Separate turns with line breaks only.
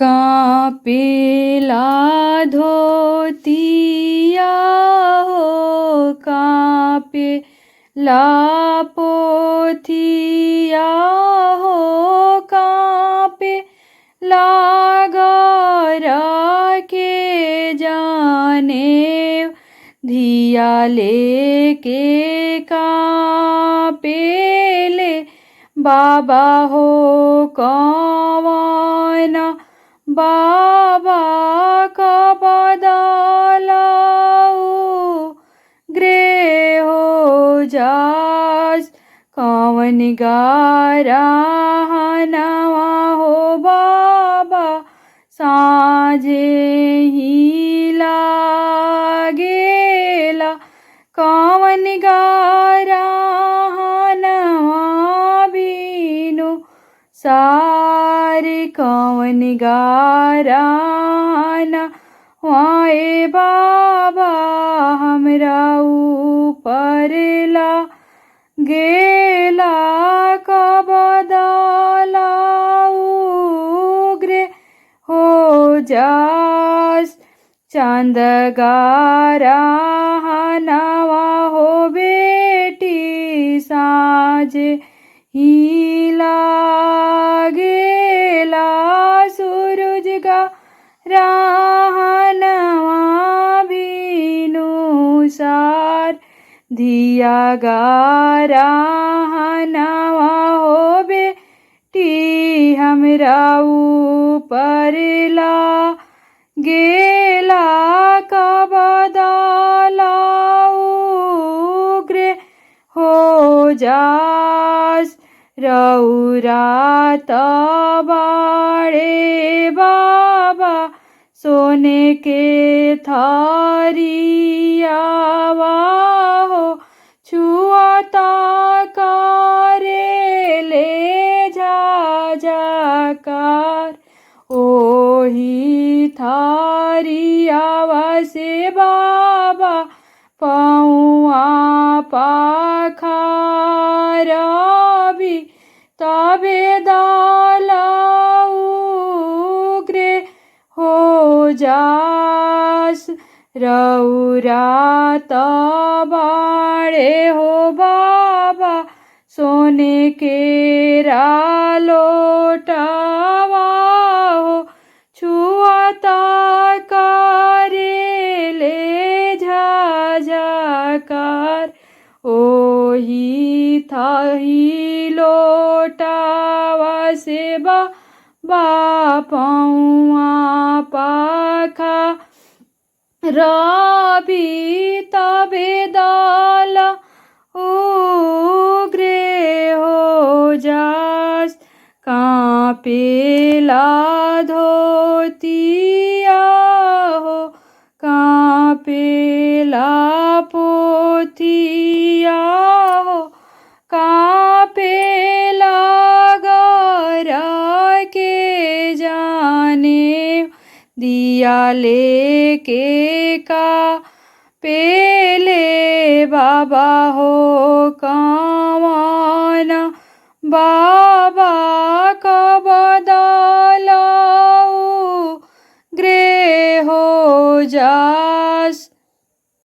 काँपेला धोतिया हो काँपेला पोथिया हो काँपेला घर के जाने धिया लेके काँपेले बाबा हो कौन बाबा का बदलाऊ ग्रे हो जास कौन गारा नवा हो बाबा साँझे ही लागेला कौन गारा नवा बीनु सारे कौन गाराना वाए बाबा हमरा ऊपर ला गेला का बदलाऊ ग्रे हो जास चांद गारा नवा हो बेटी साँझे ही लागेला सूरज गा नवा बीनु सार धिया गारा नवा हो बेटी हमरा ऊपर ला गेला का बदलाऊ ग्रे हो जास रौरा तबाड़े बाबा सोने के थारियावा हो छुआता करे ले जा जाकार ओही थारियावा से बाबा पौआ पाखारा भी तबे दालाऊ ग्रे हो जास रौरा तबाड़े हो बाबा सोने के लोटावा हो छुआता करे ले जाकार ओही थाही लोटावा से बापौआ पाखा रबी तबे दाला उग्रे हो जास काँपेला धोतिया हो काँपेला पोथिया हो काँपेला गरा के जाने दिया लेके का पेले बाबा हो कौन बाबा का बदलाऊ ग्रे हो जास